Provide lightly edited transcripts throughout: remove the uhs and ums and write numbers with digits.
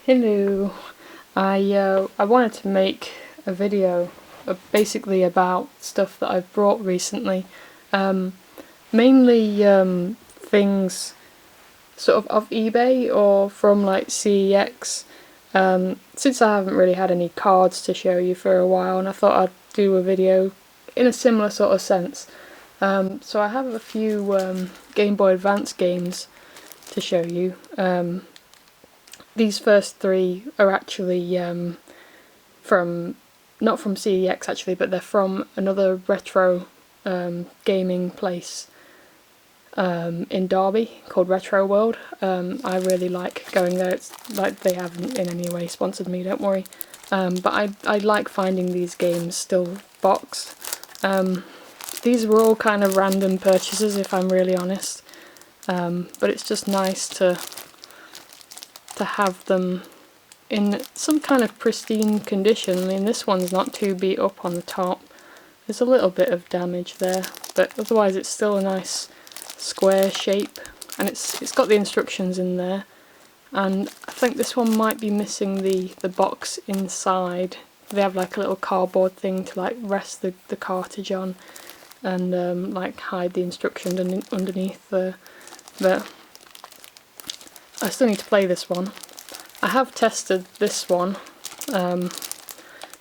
Hello. I wanted to make a video basically about stuff that I've brought recently, mainly things sort of eBay or from like CEX. Since I haven't really had any cards to show you for a while, and I thought I'd do a video in a similar sort of sense. So I have a few Game Boy Advance games to show you. These first three are actually from, not from CEX actually, but they're from another retro gaming place in Derby called Retro World. I really like going there. It's like they haven't in any way sponsored me, don't worry. But I like finding these games still boxed. These were all kind of random purchases, if I'm really honest. But it's just nice to have them in some kind of pristine condition. I mean, this one's not too beat up on the top. There's a little bit of damage there, but otherwise it's still a nice square shape, and it's got the instructions in there. And I think this one might be missing the box inside. They have like a little cardboard thing to like rest the cartridge on and like hide the instructions underneath there. But I still need to play this one. I have tested this one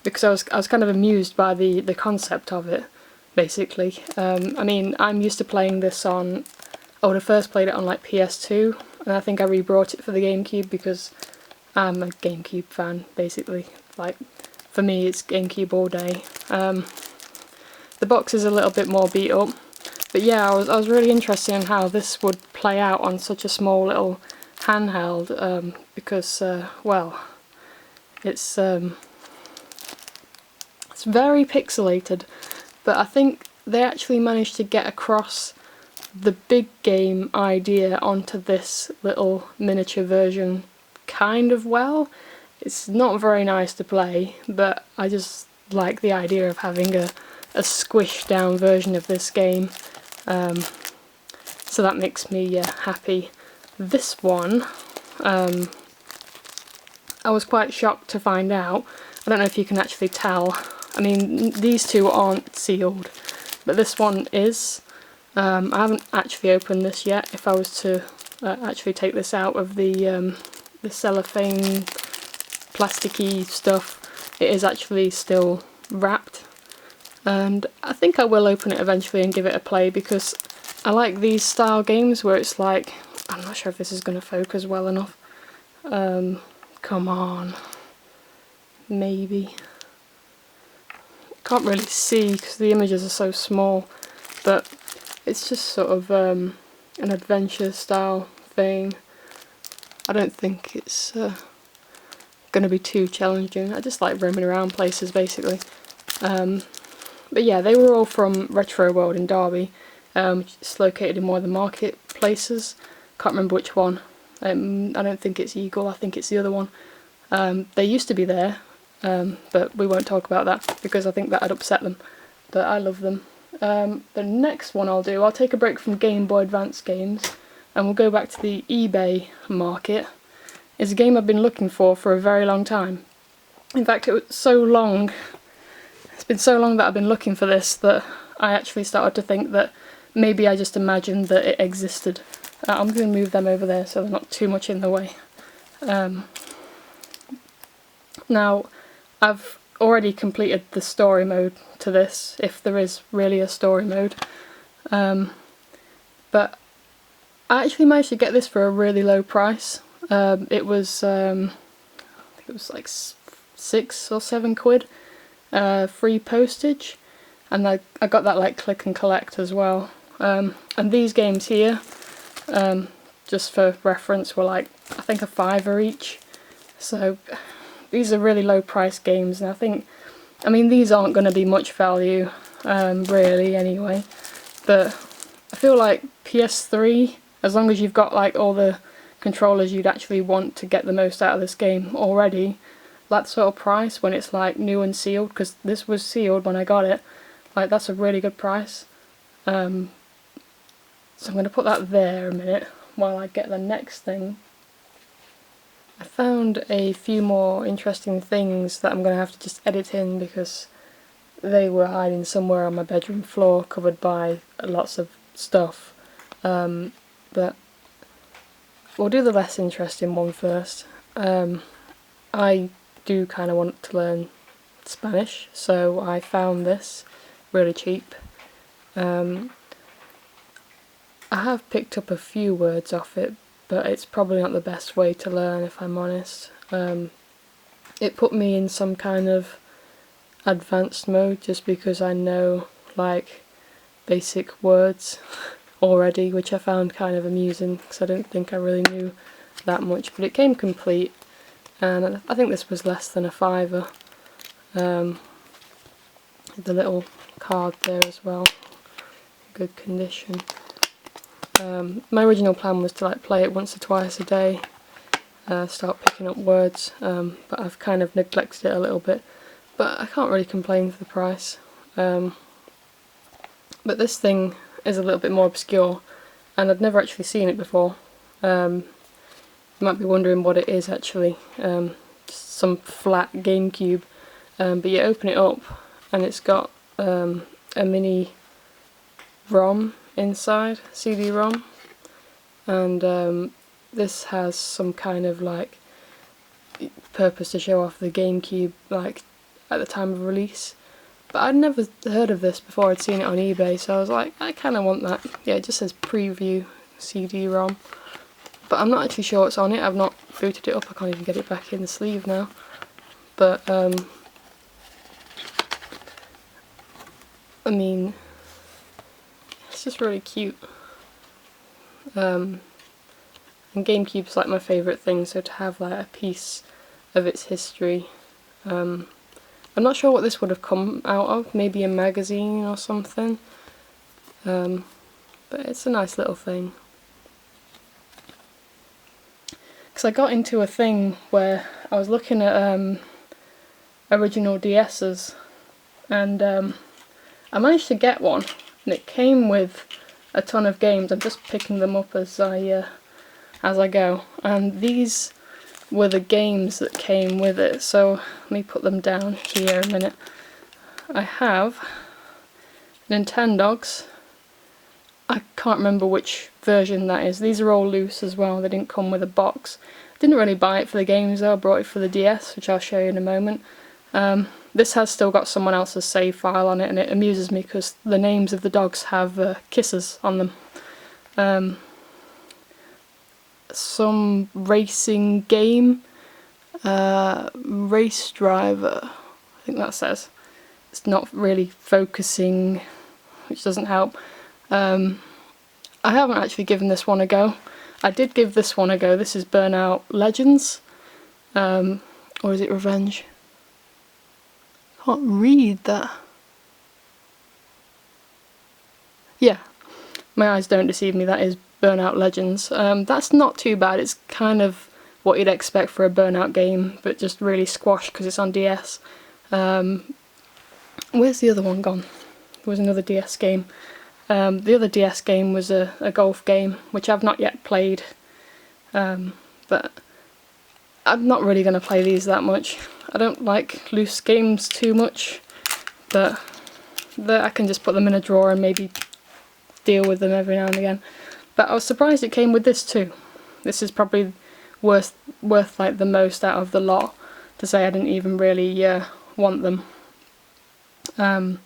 because I was kind of amused by the concept of it, basically. I mean, I'm used to playing this on, I would have first played it on like PS2, and I think I re-brought it for the GameCube because I'm a GameCube fan, basically. Like, for me it's GameCube all day. The box is a little bit more beat up, but yeah, I was really interested in how this would play out on such a small little handheld, because well, it's very pixelated, but I think they actually managed to get across the big game idea onto this little miniature version kind of well. It's not very nice to play, but I just like the idea of having a squished down version of this game, so that makes me happy. This one, I was quite shocked to find out. I don't know if you can actually tell. I mean, these two aren't sealed, but this one is. I haven't actually opened this yet. If I was to actually take this out of the cellophane plasticky stuff, it is actually still wrapped. And I think I will open it eventually and give it a play, because I like these style games where it's like, I'm not sure if this is going to focus well enough. Come on. Maybe. Can't really see because the images are so small, but it's just sort of an adventure style thing. I don't think it's going to be too challenging. I just like roaming around places, basically. But yeah, they were all from Retro World in Derby, which is located in one of the marketplaces. Can't remember which one. I don't think it's Eagle, I think it's the other one. They used to be there, but we won't talk about that because I think that'd upset them. But I love them. The next one I'll take a break from Game Boy Advance games, and we'll go back to the eBay market. It's a game I've been looking for a very long time. In fact, it was so long. It's been so long that I've been looking for this that I actually started to think that maybe I just imagined that it existed. I'm going to move them over there so they're not too much in the way. Now, I've already completed the story mode to this, if there is really a story mode. But I actually managed to get this for a really low price. It was, I think it was like 6 or 7 quid, free postage, and I got that like click and collect as well. And these games here, just for reference, were like, I think, $5 each. So these are really low price games, and I mean these aren't going to be much value really anyway, but I feel like PS3, as long as you've got like all the controllers you'd actually want to get the most out of this game already, that sort of price when it's like new and sealed, because this was sealed when I got it, like that's a really good price. So I'm going to put that there a minute while I get the next thing. I found a few more interesting things that I'm going to have to just edit in because they were hiding somewhere on my bedroom floor covered by lots of stuff. But we'll do the less interesting one first. I do kind of want to learn Spanish, so I found this really cheap. I have picked up a few words off it, but it's probably not the best way to learn, if I'm honest. It put me in some kind of advanced mode just because I know like basic words already, which I found kind of amusing because I don't think I really knew that much, but it came complete, and I think this was less than a £5. The little card there as well, good condition. My original plan was to like play it once or twice a day, start picking up words, but I've kind of neglected it a little bit, but I can't really complain for the price. But this thing is a little bit more obscure, and I'd never actually seen it before. You might be wondering what it is actually, just some flat GameCube, but you open it up and it's got a mini ROM inside, CD-ROM, and this has some kind of like purpose to show off the GameCube like at the time of release. But I'd never heard of this before, I'd seen it on eBay, so I was like, I kind of want that. Yeah, it just says preview CD-ROM, but I'm not actually sure what's on it. I've not booted it up, I can't even get it back in the sleeve now. But I mean, it's just really cute. And GameCube's like my favourite thing, so to have like a piece of its history. I'm not sure what this would have come out of, maybe a magazine or something, but it's a nice little thing. Because I got into a thing where I was looking at original DS's, and I managed to get one, and it came with a ton of games. I'm just picking them up as I go, and these were the games that came with it, so let me put them down here a minute. I have Nintendogs. I can't remember which version that is. These are all loose as well, they didn't come with a box. Didn't really buy it for the games though, I brought it for the DS, which I'll show you in a moment. This has still got someone else's save file on it, and it amuses me because the names of the dogs have kisses on them. Some racing game, race driver, I think that says. It's not really focusing, which doesn't help. I haven't actually given this one a go. I did give this one a go. This is Burnout Legends, or is it Revenge? Can't read that. Yeah, my eyes don't deceive me, that is Burnout Legends. That's not too bad, it's kind of what you'd expect for a Burnout game, but just really squashed because it's on DS. Where's the other one gone? There was another DS game. The other DS game was a golf game, which I've not yet played, but I'm not really going to play these that much. I don't like loose games too much, but I can just put them in a drawer and maybe deal with them every now and again. But I was surprised it came with this too. This is probably worth like the most out of the lot, to say I didn't even really want them. But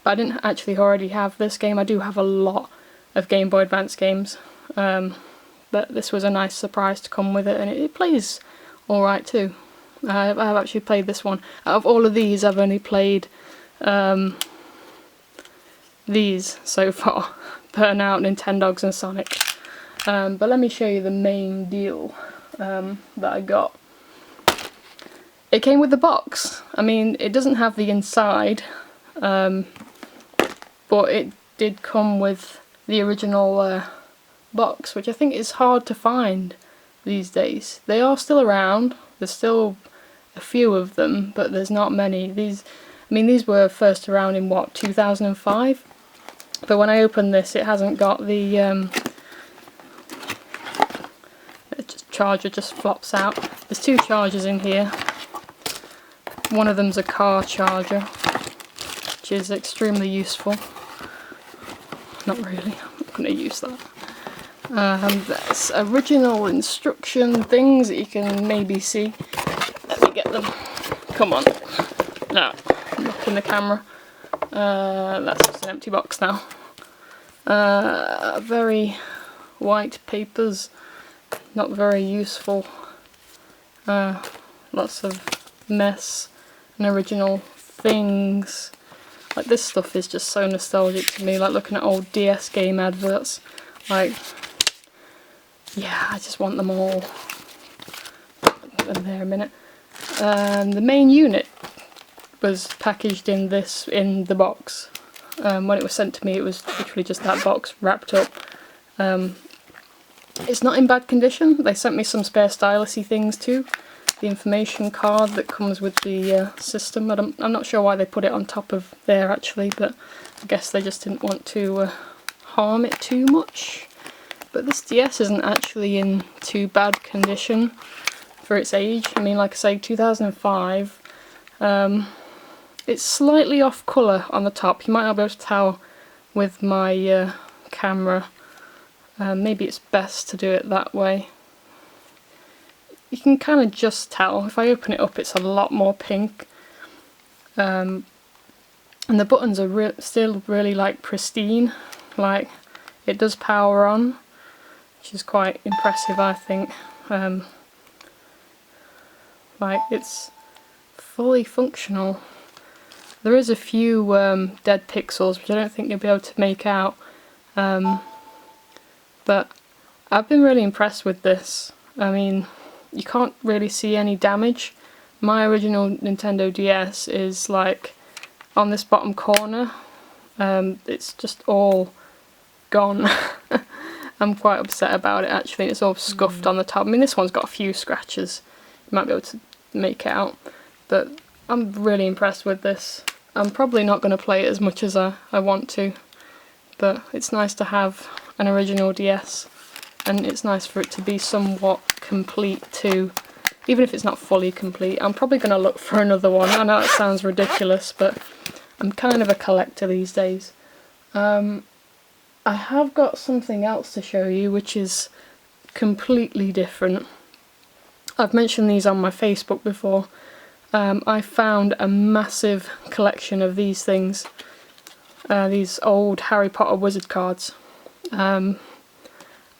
I didn't actually already have this game. I do have a lot of Game Boy Advance games, but this was a nice surprise to come with it, and it plays alright too. I've actually played this one. Out of all of these, I've only played these so far. Burnout, Nintendogs and Sonic. But let me show you the main deal that I got. It came with the box. I mean, it doesn't have the inside, but it did come with the original box, which I think is hard to find these days. They are still around, there's still a few of them, but there's not many. These were first around in what, 2005? But when I opened this, it hasn't got the just charger just flops out. There's two chargers in here. One of them's a car charger, which is extremely useful. Not really, I'm not going to use that. There's original instruction things that you can maybe see. Let me get them. Come on. No, I'm knocking the camera. That's just an empty box now. Very white papers, not very useful. Lots of mess and original things. Like, this stuff is just so nostalgic to me, like looking at old DS game adverts. Like, yeah, I just want them all. Put them there a minute. The main unit was packaged in the box. When it was sent to me, it was literally just that box wrapped up. It's not in bad condition. They sent me some spare stylus-y things too. The information card that comes with the system. I'm not sure why they put it on top of there actually, but I guess they just didn't want to harm it too much. But this DS isn't actually in too bad condition for its age. I mean, like I say, 2005. It's slightly off colour on the top. You might not be able to tell with my camera. Maybe it's best to do it that way. You can kind of just tell. If I open it up, it's a lot more pink. And the buttons are still really like pristine. Like, it does power on, which is quite impressive, I think. Like, it's fully functional. There is a few dead pixels, which I don't think you'll be able to make out. But I've been really impressed with this. I mean, you can't really see any damage. My original Nintendo DS is like on this bottom corner. It's just all gone. I'm quite upset about it actually. It's all scuffed on the top. I mean, this one's got a few scratches. You might be able to make it out. But I'm really impressed with this. I'm probably not going to play it as much as I want to. But it's nice to have an original DS. And it's nice for it to be somewhat complete too, even if it's not fully complete. I'm probably going to look for another one. I know that sounds ridiculous, but I'm kind of a collector these days. I have got something else to show you, which is completely different. I've mentioned these on my Facebook before. I found a massive collection of these things, these old Harry Potter wizard cards. I'm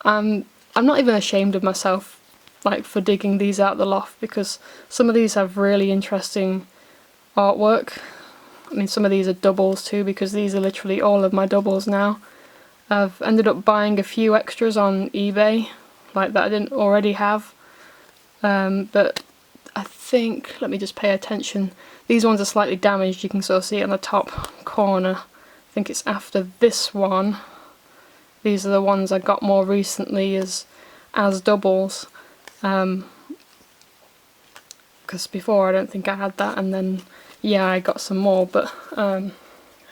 not even ashamed of myself, like, for digging these out of the loft, because some of these have really interesting artwork. I mean, some of these are doubles too, because these are literally all of my doubles now. I've ended up buying a few extras on eBay, like that I didn't already have. But I think, let me just pay attention, these ones are slightly damaged. You can sort of see it on the top corner. I think it's after this one. These are the ones I got more recently as doubles, because before I don't think I had that, and then yeah, I got some more. But I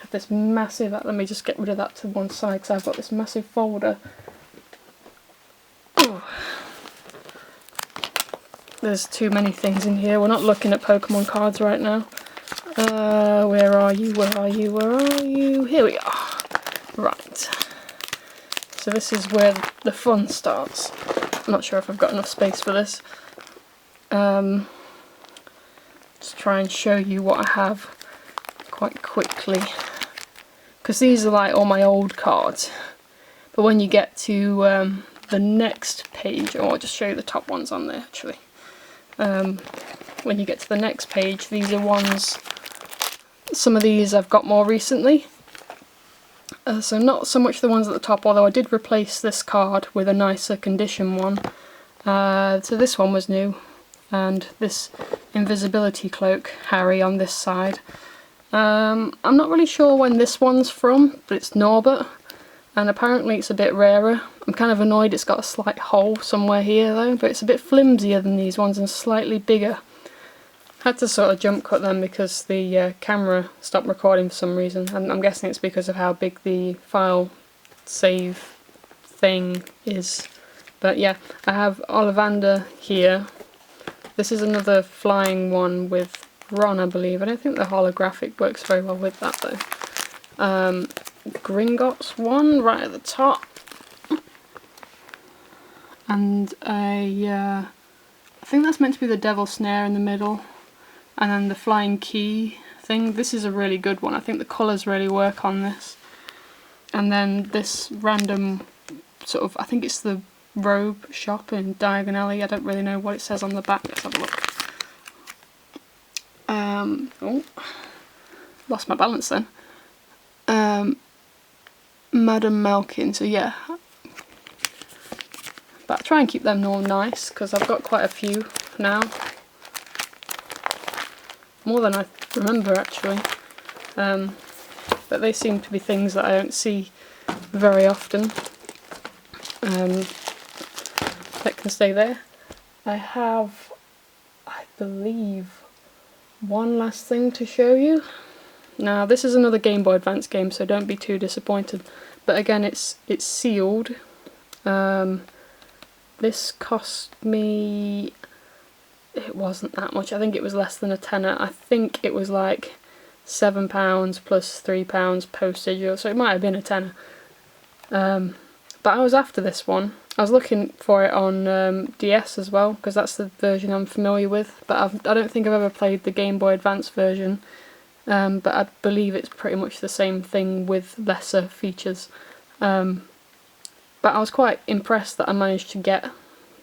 have this massive, let me just get rid of that to one side, because I've got this massive folder. Ooh. There's too many things in here. We're not looking at Pokemon cards right now. Where are you? Where are you? Where are you? Here we are. Right. So this is where the fun starts. I'm not sure if I've got enough space for this. Just try and show you what I have quite quickly. Because these are like all my old cards. But when you get to the next page, or I'll just show you the top ones on there actually. When you get to the next page, these are ones, some of these I've got more recently. So not so much the ones at the top, although I did replace this card with a nicer condition one. So this one was new, and this invisibility cloak Harry on this side. I'm not really sure when this one's from, but it's Norbert, and apparently it's a bit rarer. I'm kind of annoyed it's got a slight hole somewhere here though, but it's a bit flimsier than these ones and slightly bigger. Had to sort of jump cut them because the camera stopped recording for some reason, and I'm guessing it's because of how big the file save thing is. But yeah, I have Ollivander here. This is another flying one with Ron, I believe. I don't think the holographic works very well with that though. Gringotts one right at the top. And I think that's meant to be the Devil Snare in the middle. And then the Flying Key thing. This is a really good one. I think the colours really work on this. And then this random sort of, I think it's the Robe shop in Diagon Alley. I don't really know what it says on the back. Let's have a look. Oh, lost my balance then. Madam Malkin, so yeah. But I try and keep them all nice, because I've got quite a few now. More than I remember actually. But they seem to be things that I don't see very often. That can stay there. I have, I believe, one last thing to show you. Now this is another Game Boy Advance game, so don't be too disappointed. But again, it's sealed. This cost me, it wasn't that much. I think it was less than a tenner. I think it was like £7 plus £3 postage, so it might have been a tenner. But I was after this one. I was looking for it on DS as well, because that's the version I'm familiar with, but I don't think I've ever played the Game Boy Advance version, but I believe it's pretty much the same thing with lesser features. But I was quite impressed that I managed to get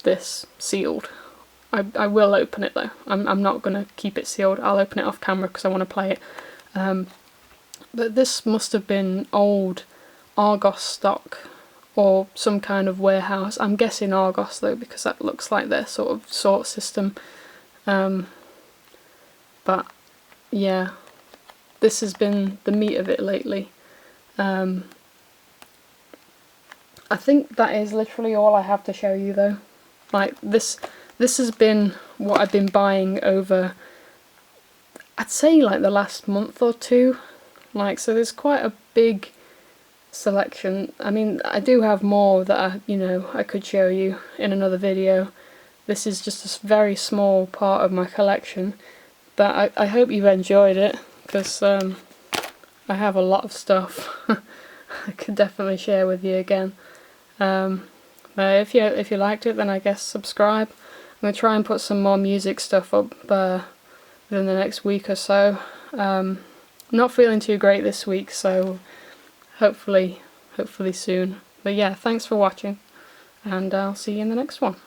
this sealed. I will open it though. I'm not going to keep it sealed. I'll open it off camera because I want to play it. But this must have been old Argos stock or some kind of warehouse. I'm guessing Argos though, because that looks like their sort of sort system. But yeah, this has been the meat of it lately. I think that is literally all I have to show you though. Like this has been what I've been buying over, I'd say like the last month or two. Like, so there's quite a big selection. I mean, I do have more that I could show you in another video. This is just a very small part of my collection, but I hope you've enjoyed it, because I have a lot of stuff I could definitely share with you again. But if you liked it, then I guess subscribe. I'm going to try and put some more music stuff up within the next week or so. Not feeling too great this week, so hopefully soon. But yeah, thanks for watching, and I'll see you in the next one.